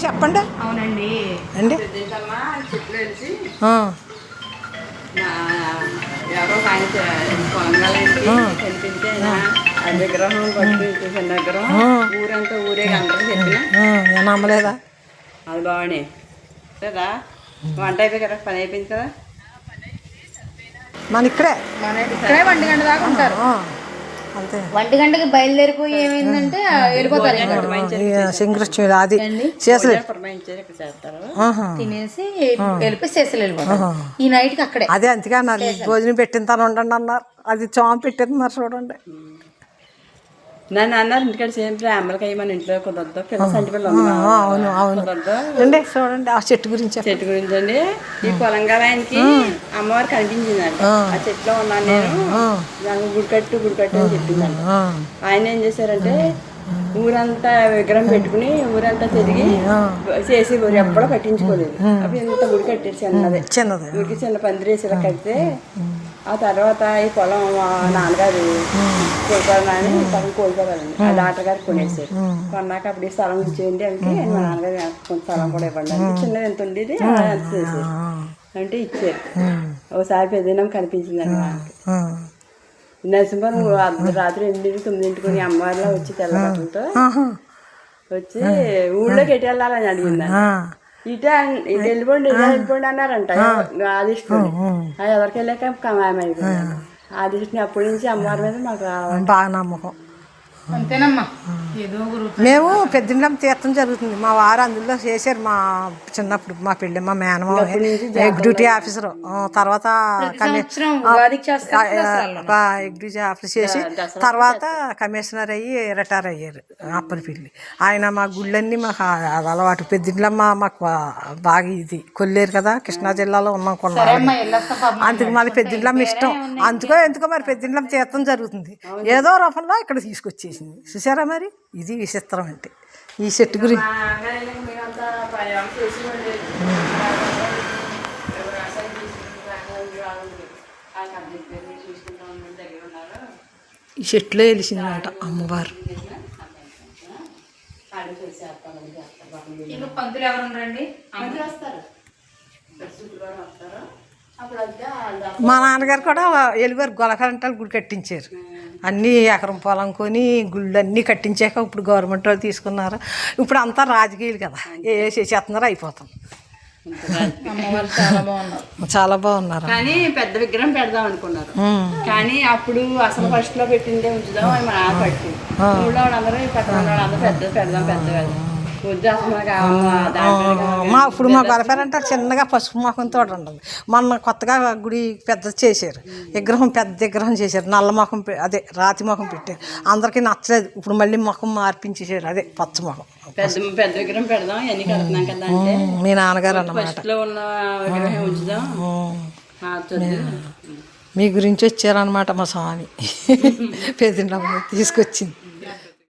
చెప్పండి. అవునండి అండి ఎవరో ఆయన పొలంగాలండి కనిపించే విగ్రహం చిన్న విగ్రహం ఊరంతా ఊరే అందరూ చెప్పిన నమ్మలేదా? అది బాగున్నాయి కదా. వంట అయిపోయి కదా, పని అయిపోయింది కదా. మన ఇక్కడే 1 గంట దాకా ఉంటారు. అంతే. 1 గంటకి బయలుదేరిపోయి ఏమైందంటే వెళ్ళిపోతారు. సింగృష్టి అది చేసలే తినేసి వెళ్ళిపోయి చేసలు వెళ్ళిపోతారు. ఈ నైట్కి అక్కడే అదే అంతగా అన్నారు, భోజనం పెట్టింతాను ఉండండి అన్నారు. అది చోమ పెట్టిస్తున్నారు చూడండి. నన్ను అన్నారు ఇంటికాడ సేమ్ అమ్మలకి మన ఇంట్లో కుదరదు, పిల్ల సంటి పిల్ల అవును అవును అండి. చూడండి ఆ చెట్టు గురించి అండి. ఈ పొలంగాలాయనకి అమ్మవారు కనిపించిందండి. ఆ చెట్లో ఉన్నాను నేను, నాకు గుడికట్టు అని చెప్పిందండి. ఆయన ఏం చేశారంటే ఊరంతా విగ్రహం పెట్టుకుని ఊరంతా తిరిగి చేసి ఎప్పుడో కట్టించుకోలేదు. అప్పుడు ఇంత గుడి కట్టారు చిన్నది. ఊరికి చిన్న పందిరేసి ఇలా కడితే ఆ తర్వాత ఈ పొలం నాన్నగారు కోల్పోవాలని పొలం కోల్పోవాలండి. ఆ డాక్టర్ గారు కొనేసారు. కొన్నాక అప్పుడు ఈ స్థలం ఇచ్చేయండి అంటే మా నాన్నగారు కొంత స్థలం కూడా ఇవ్వండి అంటే చిన్నది ఎంత ఉండేది అంత చేశారు అంటే ఇచ్చారు. ఒకసారి పెద్దనం కనిపించిందండి నాకు. నరసింహం రాత్రి 8-9 అమ్మవారిలో వచ్చి తెల్ల బట్టలతో వచ్చి ఊళ్ళోకి ఎటు వెళ్ళాలని అడిగిందని. ఇటు వెళ్ళిపోండి అన్నారంట ఆదిష్టుని. ఎవరికి వెళ్ళాక కమాయమైపోయింది ఆదిష్టుని. అప్పటి నుంచి అమ్మవారి మీద మాకు బాగా నమ్మకం. అంతేనమ్మా. మేము పెద్దింట్లం తీర్థం జరుగుతుంది. మా వారు అందులో చేశారు. మా చిన్నప్పుడు మా పెళ్ళి మా మేనమావ ఎగ్జిక్యూటివ్ ఆఫీసర్, తర్వాత ఎగ్జిక్యూటివ్ ఆఫీసర్ చేసి తర్వాత కమిషనర్ అయ్యి రిటైర్ అయ్యారు అప్పనపల్లి. ఆయన మా గుళ్ళన్నీ మాకు అలవాటు. పెద్దింట్లమ్మ మాకు బాగా ఇది కొల్లేరు కదా, కృష్ణా జిల్లాలో ఉన్నాం కొన్నాళ్ళు. అందుకు మళ్ళీ పెద్దింట్లమ్మ ఇష్టం. ఎందుకో మరి పెద్దింట్లం తీర్థం జరుగుతుంది. ఏదో రూపంలో ఇక్కడ తీసుకొచ్చేసింది. చూసారా మరి, ఇది విచిత్రం అంటే ఈ చెట్టు గురించి. ఈ చెట్లో వెలిసిందన్నమాట అమ్మవారు. పంతులు ఎవరు ఉన్నారండి? మా నాన్నగారు కూడా ఎలుగురు గొలకంటాలు గుడి కట్టించారు. అన్నీ ఎకరం పొలం కొని గుళ్ళు అన్నీ కట్టించాక ఇప్పుడు గవర్నమెంట్ వాళ్ళు తీసుకున్నారు. ఇప్పుడు అంతా రాజకీయాలు కదా, చేస్తున్నారు అయిపోతాం. చాలా బాగున్నారు. కానీ పెద్ద విగ్రహం పెడదాం అనుకున్నారు. కానీ అప్పుడు అసలు ఫస్ట్ లో పెట్టిందే ఉంచుదాం అని మా నాన్న పట్టింది. ఊళ్ళో వాళ్ళందరూ పక్కన వాళ్ళందరూ పెద్ద పెడదాం మా ఇప్పుడు మా గొలపేరంటే చిన్నగా పసుపు మొఖంతో ఉండదు. మొన్న కొత్తగా గుడి పెద్ద చేశారు, విగ్రహం పెద్ద విగ్రహం చేశారు. నల్ల మొఖం అదే రాతి మొఖం పెట్టారు. అందరికీ నచ్చలేదు. ఇప్పుడు మళ్ళీ మొఖం మార్పించేసారు, అదే పచ్చ మొఖం. పెద్ద విగ్రహం పెడదాం ఎన్ని కడుతున్నాం కదా అంటే మీ నాన్నగారు అన్నమాట. మీ గురించి వచ్చారనమాట మా స్వామి పెద్ద తీసుకొచ్చింది.